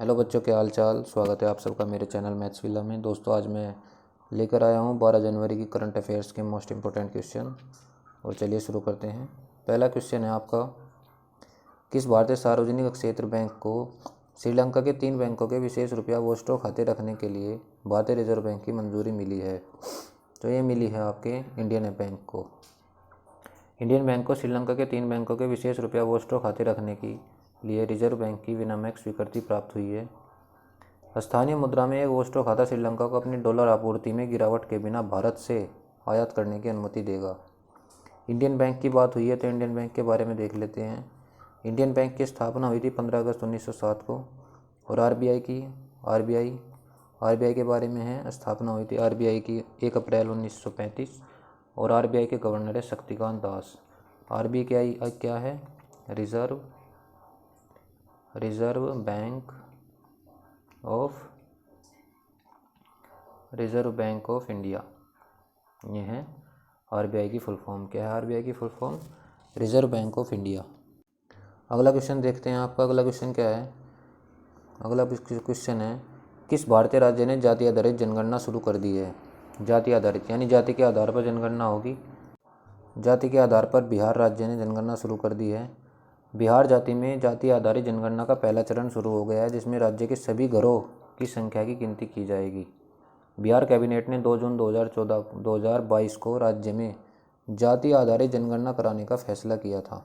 Hello बच्चों, क्या हाल चाल। स्वागत है आप सबका मेरे चैनल मैथ्स विला में। दोस्तों, आज मैं लेकर आया हूँ 12 जनवरी की करंट अफेयर्स के मोस्ट इम्पोर्टेंट क्वेश्चन। और चलिए शुरू करते हैं। पहला क्वेश्चन है आपका, किस भारतीय सार्वजनिक क्षेत्र बैंक को श्रीलंका के 3 बैंकों के विशेष रुपया वोस्टो खाते रखने के लिए भारतीय रिजर्व बैंक की मंजूरी मिली है? तो ये मिली है आपके इंडियन बैंक को। इंडियन बैंक को श्रीलंका के 3 बैंकों के विशेष रुपया वोस्टो खाते रखने के लिए रिजर्व बैंक की विनियामक स्वीकृति प्राप्त हुई है। स्थानीय मुद्रा में एक वोस्टो खाता श्रीलंका को अपनी डॉलर आपूर्ति में गिरावट के बिना भारत से आयात करने की अनुमति देगा। इंडियन बैंक की बात हुई है तो इंडियन बैंक के बारे में देख लेते हैं। इंडियन बैंक की स्थापना हुई थी 15 अगस्त 1907 को। और आरबीआई के बारे में है, स्थापना हुई थी आरबीआई की 1 अप्रैल 1935। और आरबीआई के गवर्नर है शक्तिकांत दास। आरबीआई क्या है? Reserve bank of India. ये है आरबीआई की फुल फॉर्म। क्या है आरबीआई की full form? Reserve bank of India. अगला क्वेश्चन देखते हैं आपका। अगला क्वेश्चन क्या है? अगला क्वेश्चन है, किस भारतीय राज्य ने जाति आधारित जनगणना शुरू कर दी है? जाति आधारित यानी जाति के आधार पर जनगणना होगी। जाति के आधार पर बिहार राज्य ने जनगणना शुरू कर दी है। बिहार जाति में जाति आधारित जनगणना का पहला चरण शुरू हो गया है, जिसमें राज्य के सभी घरों की संख्या की गिनती की जाएगी। बिहार कैबिनेट ने 2 जून 2022 को राज्य में जाति आधारित जनगणना कराने का फैसला किया था।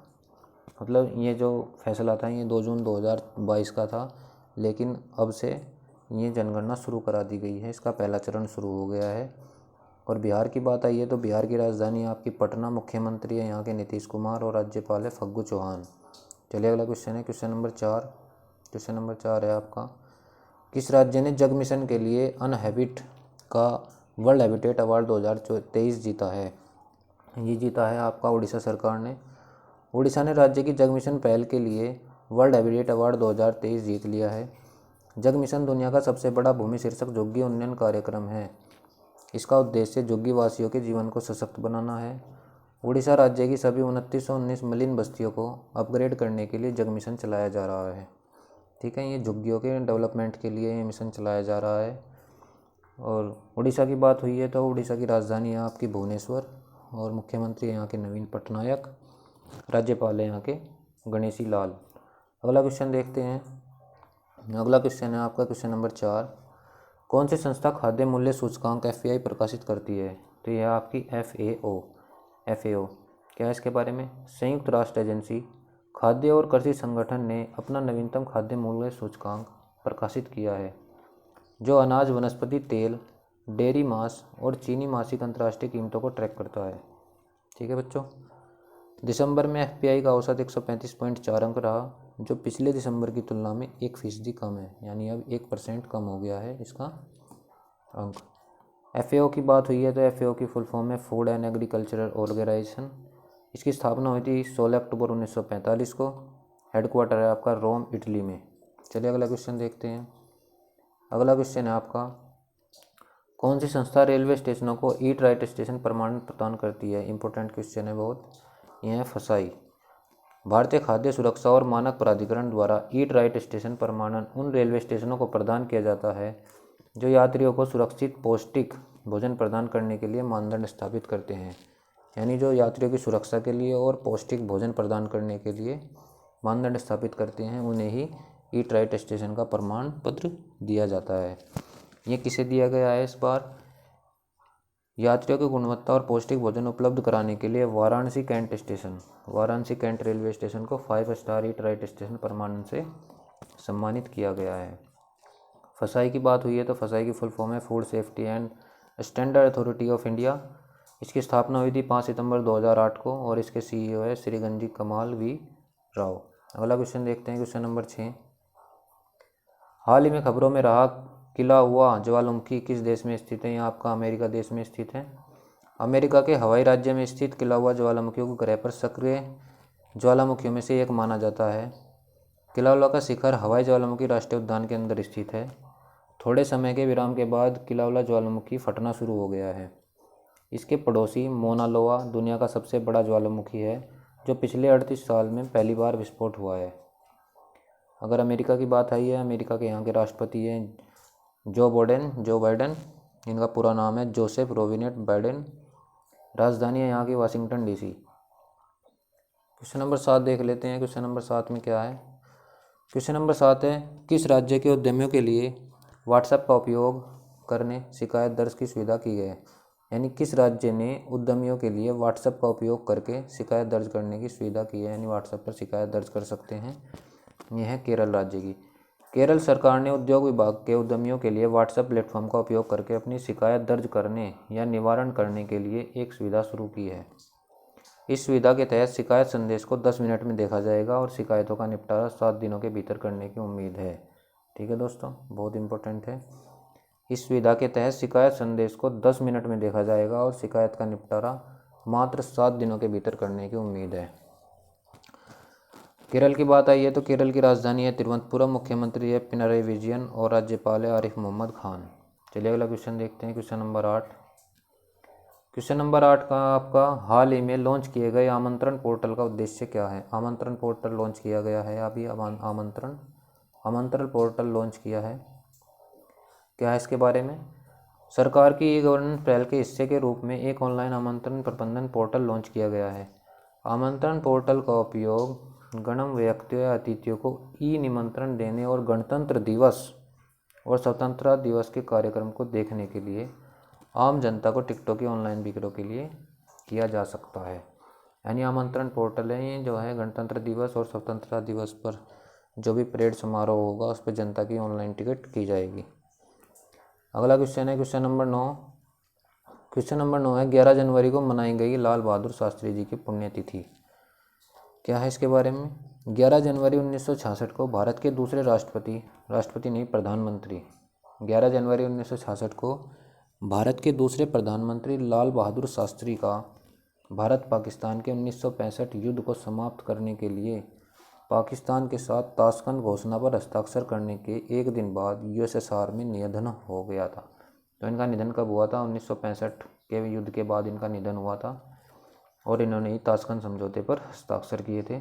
मतलब ये जो फैसला था ये 2 जून 2022 का था, लेकिन अब से ये जनगणना शुरू करा दी गई है। इसका पहला चरण शुरू हो गया है। और बिहार की बात आई है तो बिहार की राजधानी आपकी पटना, मुख्यमंत्री है यहाँ के नीतीश कुमार और राज्यपाल है फग्गू चौहान। चलिए अगला क्वेश्चन है क्वेश्चन नंबर 4। क्वेश्चन नंबर 4 है आपका, किस राज्य ने जग मिशन के लिए अनहैबिट का वर्ल्ड हैबिटेट अवार्ड 2023 जीता है? ये जीता है आपका उड़ीसा सरकार ने। उड़ीसा ने राज्य की जग मिशन पहल के लिए वर्ल्ड हैबिटेट अवार्ड 2023 जीत लिया है। जग मिशन दुनिया का सबसे बड़ा भूमि शीर्षक झुग्गी उन्नयन कार्यक्रम है। इसका उद्देश्य झुग्गी वासियों के जीवन को सशक्त बनाना है। उड़ीसा राज्य की सभी 2919 मलिन बस्तियों को अपग्रेड करने के लिए जग मिशन चलाया जा रहा है। ठीक है, ये झुग्गियों के डेवलपमेंट के लिए ये मिशन चलाया जा रहा है। और उड़ीसा की बात हुई है तो उड़ीसा की राजधानी है आपकी भुवनेश्वर और मुख्यमंत्री यहाँ के नवीन पटनायक, राज्यपाल है यहाँ के गणेशी लाल। अगला क्वेश्चन देखते हैं। अगला क्वेश्चन है आपका क्वेश्चन नंबर 4। कौन सी संस्था खाद्य मूल्य सूचकांक FAI प्रकाशित करती है? तो यह आपकी FAO। क्या है इसके बारे में? संयुक्त राष्ट्र एजेंसी खाद्य और कृषि संगठन ने अपना नवीनतम खाद्य मूल्य सूचकांक प्रकाशित किया है, जो अनाज, वनस्पति तेल, डेयरी मांस और चीनी मासिक अंतर्राष्ट्रीय कीमतों को ट्रैक करता है। ठीक है बच्चों, दिसंबर में FPI का औसत 135.4 अंक रहा, जो पिछले दिसंबर की तुलना में 1% कम है, यानी अब 1% कम हो गया है इसका अंक। FAO की बात हुई है तो FAO की फुल फॉर्म है फूड एंड एग्रीकल्चरल ऑर्गेनाइजेशन। इसकी स्थापना हुई थी 16 अक्टूबर 1945 को। हेडक्वार्टर है आपका रोम, इटली में। चलिए अगला क्वेश्चन देखते हैं। अगला क्वेश्चन है आपका, कौन सी संस्था रेलवे स्टेशनों को ईट राइट स्टेशन प्रमाणन प्रदान करती है? इंपॉर्टेंट क्वेश्चन है बहुत। यह है फसाई। भारतीय खाद्य सुरक्षा और मानक प्राधिकरण द्वारा ईट राइट स्टेशन प्रमाणन उन रेलवे स्टेशनों को प्रदान किया जाता है जो यात्रियों को सुरक्षित पौष्टिक भोजन प्रदान करने के लिए मानदंड स्थापित करते हैं। यानी जो यात्रियों की सुरक्षा के लिए और पौष्टिक भोजन प्रदान करने के लिए मानदंड स्थापित करते हैं, उन्हें ही ईट राइट स्टेशन का प्रमाण पत्र दिया जाता है। ये किसे दिया गया है इस बार? यात्रियों को गुणवत्ता और पौष्टिक भोजन उपलब्ध कराने के लिए वाराणसी कैंट रेलवे स्टेशन को 5 स्टार ईट राइट स्टेशन प्रमाणन से सम्मानित किया गया है। फसाई की बात हुई है तो फसाई की फुल फॉर्म है food safety and standard authority of India. इसकी स्थापना हुई थी 5 सितंबर 2008 को और इसके CEO है श्री गंजी कमाल वी राव। अगला क्वेश्चन देखते हैं क्वेश्चन नंबर 6। हाल ही में खबरों में रहा किला हुआ ज्वालामुखी किस देश में स्थित है? यह आपका अमेरिका देश में स्थित है। अमेरिका के हवाई राज्य में स्थित किला हुआ ज्वालामुखियों को ग्रह पर सक्रिय ज्वालामुखियों में से एक माना जाता है। किलाउला का शिखर हवाई ज्वालामुखी राष्ट्रीय उद्यान के अंदर स्थित है। थोड़े समय के विराम के बाद किलाउला ज्वालामुखी फटना शुरू हो गया है। इसके पड़ोसी मोना लोआ दुनिया का सबसे बड़ा ज्वालामुखी है, जो पिछले 38 साल में पहली बार विस्फोट हुआ है। अगर अमेरिका की बात आई है, अमेरिका के यहाँ के राष्ट्रपति हैं जो बाइडेन, इनका पूरा नाम है जोसेफ रोबिनेट बाइडेन। राजधानी है यहाँ की वाशिंगटन DC। क्वेश्चन नंबर 7 देख लेते हैं। क्वेश्चन नंबर 7 में क्या है? क्वेश्चन नंबर 7 है, किस राज्य के उद्यमियों के लिए व्हाट्सएप का उपयोग करने शिकायत दर्ज की सुविधा की गई है? यानी किस राज्य ने उद्यमियों के लिए व्हाट्सएप का उपयोग करके शिकायत दर्ज करने की सुविधा की है, यानी व्हाट्सएप पर शिकायत दर्ज कर सकते हैं? यह है केरल राज्य की। केरल सरकार ने उद्योग विभाग के उद्यमियों के लिए व्हाट्सएप प्लेटफॉर्म का उपयोग करके अपनी शिकायत दर्ज करने या निवारण करने के लिए एक सुविधा शुरू की है। इस सुविधा के तहत शिकायत संदेश को 10 मिनट में देखा जाएगा और शिकायतों का निपटारा 7 दिनों के भीतर करने की उम्मीद है। ठीक है दोस्तों, बहुत इंपॉर्टेंट है। इस सुविधा के तहत शिकायत संदेश को 10 मिनट में देखा जाएगा और शिकायत का निपटारा मात्र 7 दिनों के भीतर करने की उम्मीद है। केरल की बात आई है तो केरल की राजधानी है तिरुवनंतपुरम, मुख्यमंत्री है पिनराई विजयन और राज्यपाल है आरिफ मोहम्मद खान। चलिए अगला क्वेश्चन देखते हैं। Question number 8। क्वेश्चन नंबर 8 का आपका, हाल ही में लॉन्च किए गए आमंत्रण पोर्टल का उद्देश्य क्या है? आमंत्रण पोर्टल लॉन्च किया गया है अभी। आमंत्रण पोर्टल लॉन्च किया है। क्या है इसके बारे में? सरकार की ई गवर्नेंस पहल के हिस्से के रूप में एक ऑनलाइन आमंत्रण प्रबंधन पोर्टल लॉन्च किया गया है। आमंत्रण पोर्टल का उपयोग गणमान्य व्यक्तियों या अतिथियों को ई निमंत्रण देने और गणतंत्र दिवस और स्वतंत्रता दिवस के कार्यक्रम को देखने के लिए आम जनता को टिकटों की ऑनलाइन बिक्री के लिए किया जा सकता है। यानी आमंत्रण पोर्टल है ये जो है गणतंत्र दिवस और स्वतंत्रता दिवस पर जो भी परेड समारोह होगा उस पर जनता की ऑनलाइन टिकट की जाएगी। अगला क्वेश्चन है क्वेश्चन नंबर 9। क्वेश्चन नंबर 9 है, 11 जनवरी को मनाई गई लाल बहादुर शास्त्री जी की पुण्यतिथि। क्या है इसके बारे में? 11 जनवरी 1966 को भारत के दूसरे राष्ट्रपति नहीं प्रधानमंत्री 11 जनवरी 1966 को भारत के दूसरे प्रधानमंत्री लाल बहादुर शास्त्री का भारत पाकिस्तान के 1965 युद्ध को समाप्त करने के लिए पाकिस्तान के साथ ताशकंद घोषणा पर हस्ताक्षर करने के एक दिन बाद USSR में निधन हो गया था। तो इनका निधन कब हुआ था? 1965 के युद्ध के बाद इनका निधन हुआ था और इन्होंने ही ताशकंद समझौते पर हस्ताक्षर किए थे।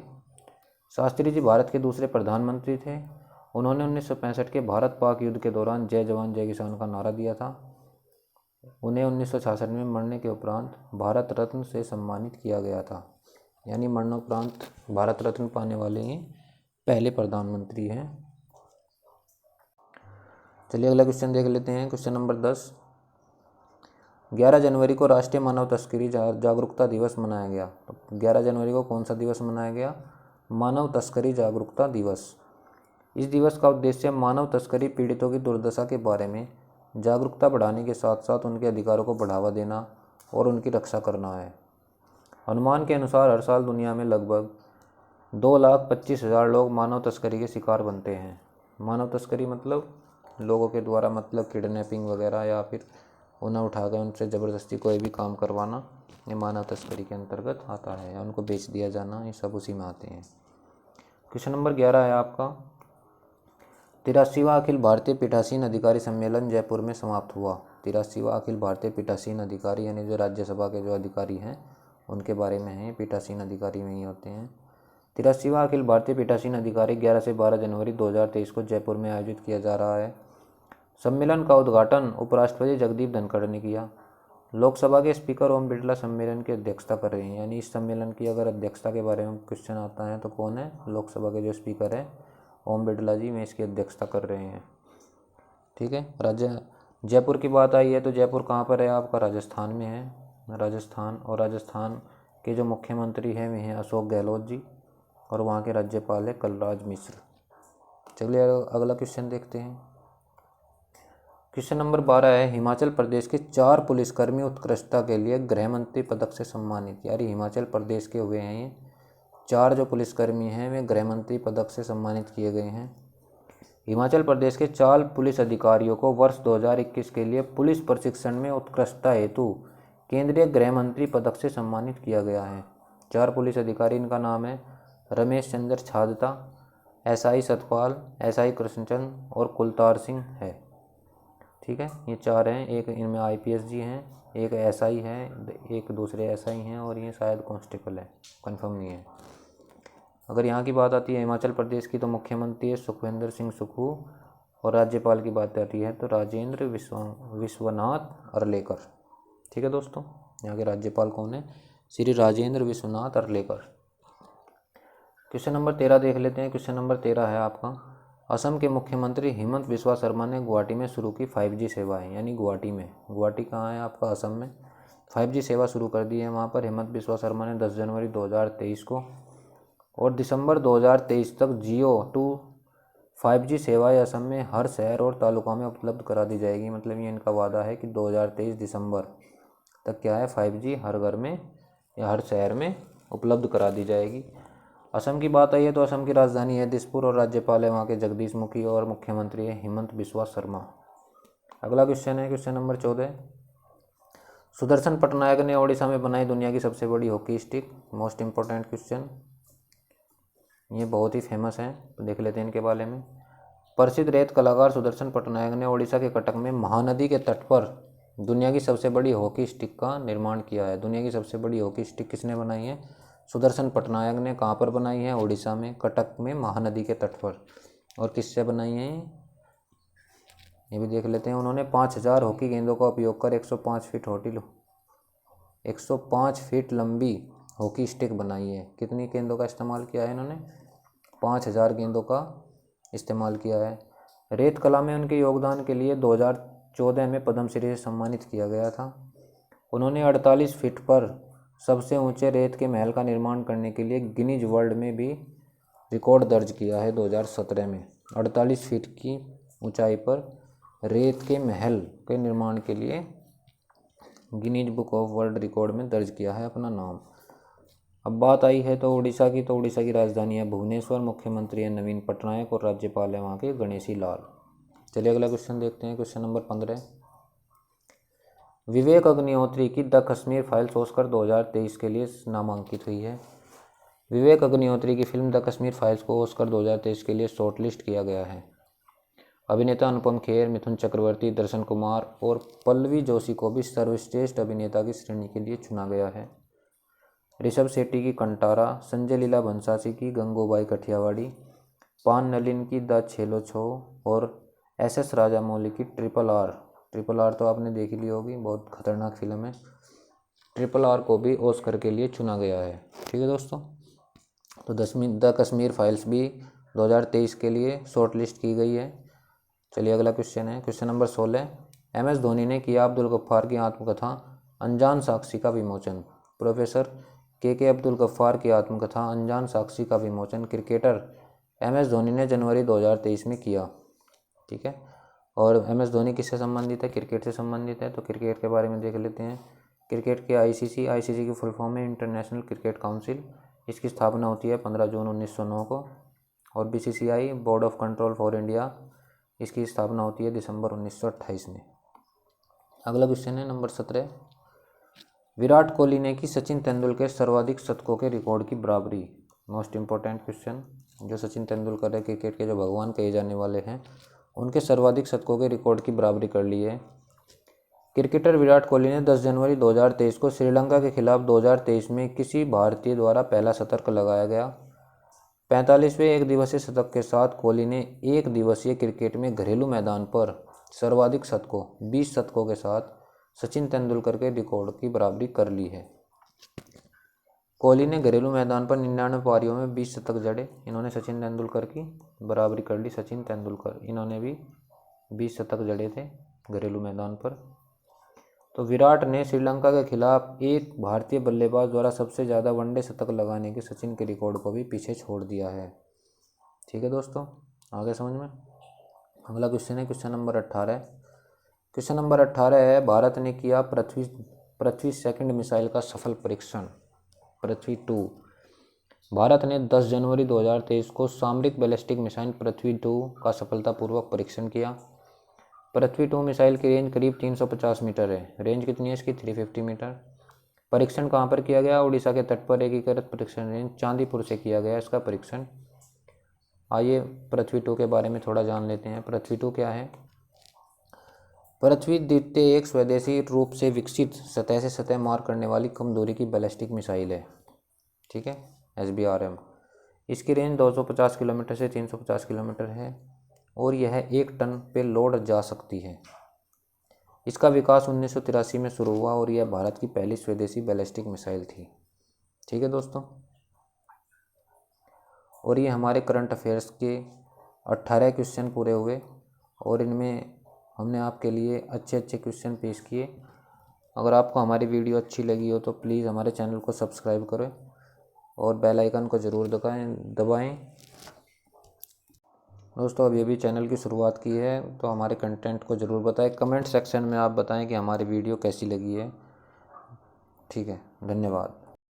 शास्त्री जी भारत के दूसरे प्रधानमंत्री थे। उन्होंने 1965 के भारत पाक युद्ध के दौरान जय जवान जय किसान का नारा दिया था। उन्हें 1966 में मरने के उपरांत भारत रत्न से सम्मानित किया गया था। यानी मरणोपरांत भारत रत्न पाने वाले ये पहले प्रधानमंत्री हैं। चलिए अगला क्वेश्चन देख लेते हैं। Question number 10। 11 जनवरी को राष्ट्रीय मानव तस्करी जागरूकता दिवस मनाया गया। तो 11 जनवरी को कौन सा दिवस मनाया गया? मानव तस्करी जागरूकता दिवस। इस दिवस का उद्देश्य मानव तस्करी पीड़ितों की दुर्दशा के बारे में जागरूकता बढ़ाने के साथ साथ उनके अधिकारों को बढ़ावा देना और उनकी रक्षा करना है। अनुमान के अनुसार हर साल दुनिया में लगभग 2,25,000 लोग मानव तस्करी के शिकार बनते हैं। मानव तस्करी मतलब लोगों के द्वारा मतलब किडनैपिंग वगैरह या फिर उन्हें उठाकर उनसे ज़बरदस्ती कोई भी काम करवाना, ये मानव तस्करी के अंतर्गत आता है, या उनको बेच दिया जाना, ये सब उसी में आते हैं। क्वेश्चन नंबर 11 है आपका, 83वां अखिल भारतीय पीठासीन अधिकारी सम्मेलन जयपुर में समाप्त हुआ। 83वां अखिल भारतीय पीठासीन अधिकारी यानी जो राज्यसभा के जो अधिकारी हैं उनके बारे में है। पीठासीन अधिकारी में ही होते हैं। 83वां अखिल भारतीय पीठासीन अधिकारी 11 से 12 जनवरी 2023 को जयपुर में आयोजित किया जा रहा है। सम्मेलन का उद्घाटन उपराष्ट्रपति जगदीप धनखड़ ने किया। लोकसभा के स्पीकर ओम बिरला सम्मेलन की अध्यक्षता कर रहे हैं। यानी इस सम्मेलन की अगर अध्यक्षता के बारे में क्वेश्चन आता है तो कौन है? लोकसभा के जो स्पीकर है ओम बिरला जी में इसकी अध्यक्षता कर रहे हैं। ठीक है। जयपुर की बात आई है तो जयपुर कहाँ पर है आपका? राजस्थान में है। राजस्थान, और राजस्थान के जो मुख्यमंत्री हैं वे हैं अशोक गहलोत जी और वहाँ के राज्यपाल है कलराज मिश्र। चलिए अगला क्वेश्चन देखते हैं। क्वेश्चन नंबर 12 है, हिमाचल प्रदेश के 4 पुलिसकर्मी उत्कृष्टता के लिए गृह मंत्री पदक से सम्मानित। यानी हिमाचल प्रदेश के हुए हैं ये 4 जो पुलिसकर्मी हैं वे गृह मंत्री पदक से सम्मानित किए गए हैं। हिमाचल प्रदेश के 4 पुलिस अधिकारियों को वर्ष 2021 के लिए पुलिस प्रशिक्षण में उत्कृष्टता हेतु केंद्रीय गृह मंत्री पदक से सम्मानित किया गया है। 4 पुलिस अधिकारी, इनका नाम है रमेश चंद्र छाजता, SI सतपाल, SI कृष्णचंद और कुलतार सिंह है। ठीक है, ये 4 हैं। एक इनमें IPS जी हैं, एक SI है, एक दूसरे SI हैं और ये शायद कांस्टेबल है, कंफर्म नहीं है। अगर यहाँ की बात आती है हिमाचल प्रदेश की तो मुख्यमंत्री है सुखविंदर सिंह सुक्खू और राज्यपाल की बात आती है तो राजेंद्र विश्वनाथ अर्लेकर। ठीक है दोस्तों, यहाँ के राज्यपाल कौन है? श्री राजेंद्र विश्वनाथ अर्लेकर। क्वेश्चन नंबर 13 देख लेते हैं। क्वेश्चन नंबर 13 है आपका, असम के मुख्यमंत्री हिमंत बिस्वा शर्मा ने गुवाहाटी में शुरू की 5G सेवाएं, यानी गुवाहाटी में, गुवाहाटी कहाँ है आपका? असम में 5G सेवा शुरू कर दी है वहाँ पर हिमंत बिस्वा शर्मा ने 10 जनवरी 2023 को, और दिसंबर 2023 तक जियो टू 5G सेवाएं असम में हर शहर और तालुका में उपलब्ध करा दी जाएगी। मतलब ये इनका वादा है कि 2023 दिसंबर तक क्या है, 5G हर घर में या हर शहर में उपलब्ध करा दी जाएगी। असम की बात आई है तो असम की राजधानी है दिसपुर और राज्यपाल है वहाँ के जगदीश मुखी और मुख्यमंत्री है हिमंत बिस्वा शर्मा। अगला क्वेश्चन है क्वेश्चन नंबर 14, सुदर्शन पटनायक ने ओडिशा में बनाई दुनिया की सबसे बड़ी hockey stick. Most important question, ये बहुत ही फेमस हैं तो देख लेते हैं इनके बारे में। प्रसिद्ध रेत कलाकार सुदर्शन पटनायक ने ओडिशा के कटक में महानदी के तट पर दुनिया की सबसे बड़ी हॉकी स्टिक का निर्माण किया है। दुनिया की सबसे बड़ी हॉकी स्टिक किसने बनाई है? सुदर्शन पटनायक ने। कहाँ पर बनाई है? ओडिशा में, कटक में, महानदी के तट पर। और किससे बनाई है ये भी देख लेते हैं। उन्होंने 5000 हॉकी गेंदों का उपयोग कर 105 फीट लंबी हॉकी स्टिक बनाई है। कितनी गेंदों का इस्तेमाल किया है इन्होंने? 5000 गेंदों का इस्तेमाल किया है। रेत कला में उनके योगदान के लिए 2014 में पद्मश्री से सम्मानित किया गया था। उन्होंने 48 फीट पर सबसे ऊंचे रेत के महल का निर्माण करने के लिए गिनीज वर्ल्ड में भी रिकॉर्ड दर्ज किया है 2017 में। 48 फीट की ऊंचाई पर रेत के महल के निर्माण के लिए Guinness book of world record में दर्ज किया है अपना नाम। अब बात आई है तो उड़ीसा की, तो उड़ीसा की राजधानी है भुवनेश्वर, मुख्यमंत्री है नवीन पटनायक और राज्यपाल है वहाँ के गणेशी लाल। चलिए अगला क्वेश्चन देखते हैं। क्वेश्चन नंबर 15, विवेक अग्निहोत्री की द कश्मीर फाइल्स ऑस्कर 2023 के लिए नामांकित हुई है। विवेक अग्निहोत्री की फिल्म द कश्मीर फाइल्स को ऑस्कर 2023 के लिए शॉर्टलिस्ट किया गया है। अभिनेता अनुपम खेर, मिथुन चक्रवर्ती, दर्शन कुमार और पल्लवी जोशी को भी सर्वश्रेष्ठ अभिनेता की श्रेणी के लिए चुना गया है। ऋषभ शेट्टी की कंटारा, संजय लीला भंसाली की गंगूबाई कठियावाड़ी, पान नलिन की द छेलो छो और SS राजामौली की ट्रिपल आर तो आपने देख ली होगी, बहुत खतरनाक फिल्म है। ट्रिपल आर को भी ऑस्कर के लिए चुना गया है। ठीक है दोस्तों, तो द कश्मीर फाइल्स भी 2023 के लिए शॉर्ट लिस्ट की गई है। चलिए अगला क्वेश्चन है क्वेश्चन नंबर 16, MS धोनी ने किया अब्दुल गफ्फार की आत्मकथा अनजान साक्षी का विमोचन। प्रोफेसर के अब्दुल गफ्फार की आत्मकथा अनजान साक्षी का विमोचन क्रिकेटर MS धोनी ने जनवरी 2023 में किया। ठीक है, और MS धोनी किससे संबंधित है? क्रिकेट से संबंधित है। तो क्रिकेट के बारे में देख लेते हैं। क्रिकेट के ICC की फुल फॉर्म है इंटरनेशनल क्रिकेट काउंसिल। इसकी स्थापना होती है 15 जून 1909 को। और BCCI board of control for India, इसकी स्थापना होती है दिसंबर 1928 में। अगला क्वेश्चन है नंबर 17, विराट कोहली ने की सचिन तेंदुलकर सर्वाधिक शतकों के रिकॉर्ड की बराबरी। मोस्ट इंपॉर्टेंट क्वेश्चन, जो सचिन तेंदुलकर है क्रिकेट के जो भगवान कहे जाने वाले हैं, उनके सर्वाधिक शतकों के रिकॉर्ड की बराबरी कर ली है। क्रिकेटर विराट कोहली ने 10 जनवरी 2023 को श्रीलंका के खिलाफ 2023 में किसी भारतीय द्वारा पहला शतक लगाया गया। 45वें एक दिवसीय शतक के साथ कोहली ने एक दिवसीय क्रिकेट में घरेलू मैदान पर सर्वाधिक शतकों 20 शतकों के साथ सचिन तेंदुलकर के रिकॉर्ड की बराबरी कर ली है। कोहली ने घरेलू मैदान पर 99 पारियों में 20 शतक जड़े। इन्होंने सचिन तेंदुलकर की बराबरी कर ली। सचिन तेंदुलकर, इन्होंने भी 20 शतक जड़े थे घरेलू मैदान पर। तो विराट ने श्रीलंका के खिलाफ एक भारतीय बल्लेबाज द्वारा सबसे ज़्यादा वनडे शतक लगाने के सचिन के रिकॉर्ड को भी पीछे छोड़ दिया है। ठीक है दोस्तों, आगे समझ में। अगला क्वेश्चन है क्वेश्चन नंबर 18। क्वेश्चन नंबर 18 है, भारत ने किया पृथ्वी सेकंड मिसाइल का सफल परीक्षण। पृथ्वी 2, भारत ने 10 जनवरी 2023 को सामरिक बैलिस्टिक मिसाइल पृथ्वी 2 का सफलतापूर्वक परीक्षण किया। पृथ्वी 2 मिसाइल की रेंज करीब 350 मीटर है। रेंज कितनी है इसकी? 350 मीटर। परीक्षण कहाँ पर किया गया? उड़ीसा के तट पर एकीकृत परीक्षण रेंज चांदीपुर से किया गया इसका परीक्षण। आइए पृथ्वी 2 के बारे में थोड़ा जान लेते हैं। पृथ्वी 2 क्या है? पृथ्वी द्वितीय एक स्वदेशी रूप से विकसित सतह से सतह मार करने वाली कम दूरी की बैलिस्टिक मिसाइल है। ठीक है, SBRM। इसकी रेंज 250 किलोमीटर से 350 किलोमीटर है और यह 1 टन पे लोड जा सकती है। इसका विकास 1983 में शुरू हुआ और यह भारत की पहली स्वदेशी बैलिस्टिक मिसाइल थी। ठीक है दोस्तों, और ये हमारे करंट अफेयर्स के 18 क्वेश्चन पूरे हुए और इनमें हमने आपके लिए अच्छे अच्छे क्वेश्चन पेश किए। अगर आपको हमारी वीडियो अच्छी लगी हो तो प्लीज़ हमारे चैनल को सब्सक्राइब करें और बेल आइकन को ज़रूर दबाएं। दोस्तों, अभी अभी चैनल की शुरुआत की है तो हमारे कंटेंट को ज़रूर बताएं। कमेंट सेक्शन में आप बताएं कि हमारी वीडियो कैसी लगी है। ठीक है, धन्यवाद।